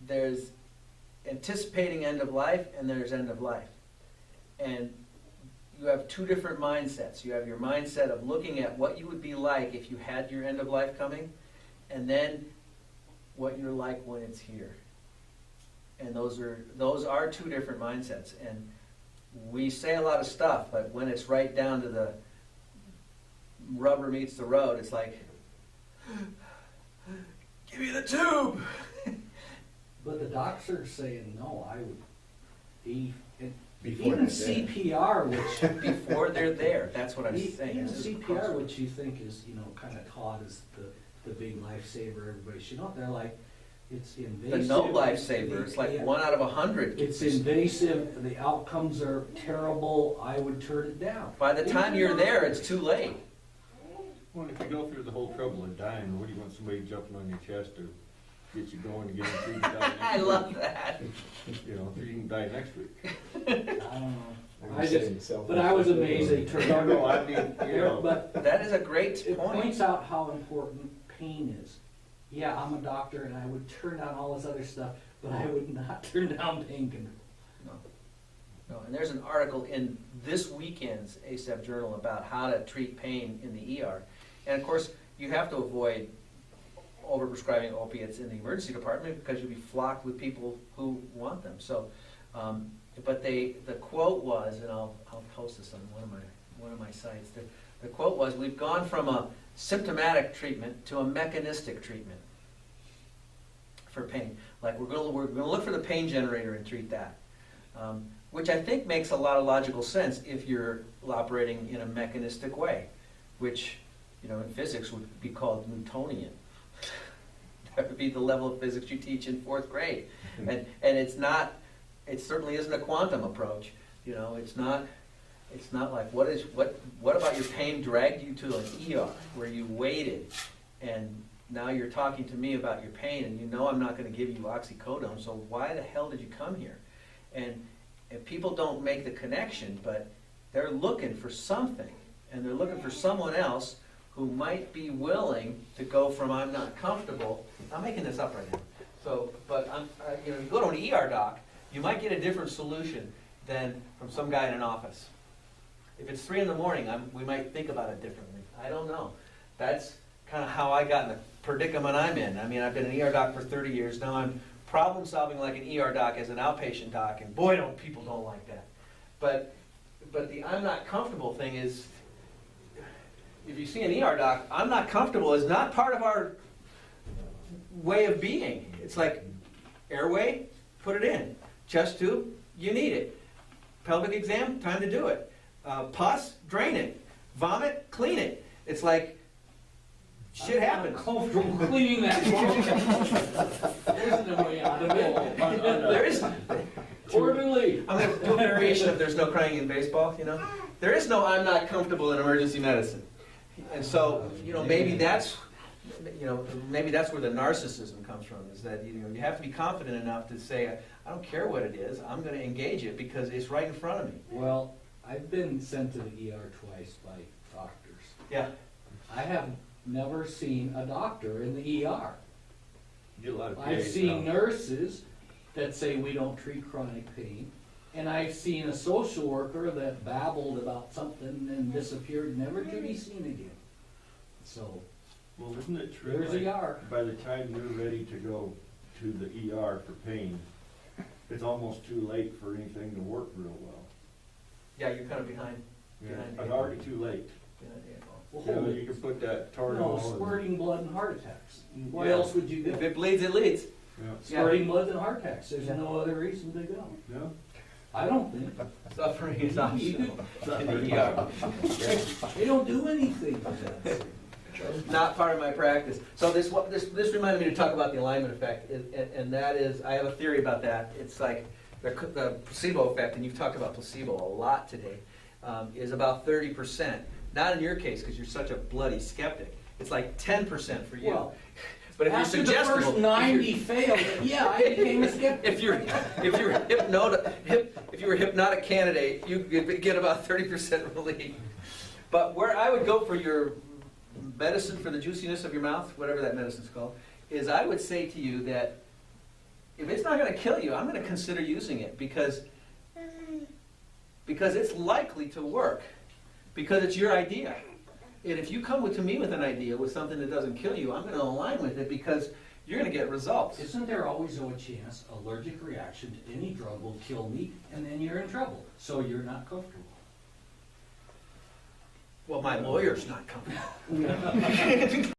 there's anticipating end of life and there's end of life. And you have two different mindsets. You have your mindset of looking at what you would be like if you had your end of life coming, and then what you're like when it's here. And those are two different mindsets. And we say a lot of stuff, but when it's right down to the rubber meets the road, it's like, give me the tube. But the docs are saying, no, I would be, Before even they're there. CPR, which, Before they're there, that's what I'm saying. even This is CPR, which you think is, kind of taught as the big lifesaver, everybody should know, they're like, it's the invasive. no lifesaver, it's like Yeah. 1 out of 100. It's invasive, the outcomes are terrible, I would turn it down. By the time you're there, it's too late. Well, if you go through the whole trouble of dying, what do you want somebody jumping on your chest to get you going again so you can die next I week? love that. You know, so you can die next week. I don't know. Like I you said, just, self- but I was amazed they turned out. No, I mean, you know. But That is a great it point. points out how important pain is. Yeah, I'm a doctor and I would turn down all this other stuff, but I would not turn down painkiller. No, and there's an article in this weekend's ASAP Journal about how to treat pain in the ER. And of course, you have to avoid overprescribing opiates in the emergency department because you'll be flocked with people who want them. So, but the quote was, and I'll post this on one of my sites. The quote was, "We've gone from a symptomatic treatment to a mechanistic treatment for pain. Like we're going to look for the pain generator and treat that." Which I think makes a lot of logical sense if you're operating in a mechanistic way, which, in physics would be called Newtonian. That would be the level of physics you teach in 4th grade. And it certainly isn't a quantum approach. It's not like what about your pain dragged you to an ER where you waited and now you're talking to me about your pain and I'm not going to give you oxycodone, so why the hell did you come here? And people don't make the connection, but they're looking for something, and they're looking for someone else who might be willing to go from I'm not comfortable. I'm making this up right now. So, but you go to an ER doc, you might get a different solution than from some guy in an office. If it's 3 in the morning, we might think about it differently. I don't know. That's kind of how I got in the predicament I'm in. I mean, I've been an ER doc for 30 years. Now I'm problem solving like an ER doc as an outpatient doc, and boy, people don't like that. But the I'm not comfortable thing is, if you see an ER doc, I'm not comfortable is not part of our way of being. It's like airway, put it in. Chest tube, you need it. Pelvic exam, time to do it. Pus, drain it. Vomit, clean it. It's like shit happens. I'm not comfortable cleaning that wall. There isn't a way out of it. There is. Orderly. I'm going to do a variation of "There's no crying in baseball." There is no "I'm not comfortable in emergency medicine," and so maybe that's where the narcissism comes from. Is that you have to be confident enough to say, "I don't care what it is. I'm going to engage it because it's right in front of me." Well, I've been sent to the ER twice by doctors. Yeah. I have never seen a doctor in the ER. You get a lot of I've PAs seen now. nurses that say we don't treat chronic pain, and I've seen a social worker that babbled about something and disappeared, never to be seen again. So, Well, isn't it true? there's like, ER. by the time you're ready to go to the ER for pain, it's almost too late for anything to work real well. Yeah, you're kind of behind. Behind the It's eight already too late. Behind the eight ball. Well, You can put that target no, on. squirting blood and heart attacks. What Yeah. else would you If do? it bleeds, it leads. Yeah. Squirting blood and heart attacks. There's Yeah. no other reason to go. No? I don't think. Suffering is optional in the ER. They don't do anything for that. Not part of my practice. So this reminded me to talk about the alignment effect, and that is, I have a theory about that. It's like the placebo effect, and you've talked about placebo a lot today, is about 30%. Not in your case, because you're such a bloody skeptic. It's like 10% for you. Well, But if you're after the suggestible, first 90 failed, yeah, I became a skeptic. if you were a hypnotic candidate, you could get about 30% relief. But where I would go for your medicine for the juiciness of your mouth, whatever that medicine's called, is I would say to you that if it's not gonna kill you, I'm gonna consider using it because it's likely to work, because it's your idea. And if you come to me with an idea, with something that doesn't kill you, I'm gonna align with it because you're gonna get results. Isn't there always a chance allergic reaction to any drug will kill me, and then you're in trouble, so you're not comfortable? Well, my lawyer's not comfortable.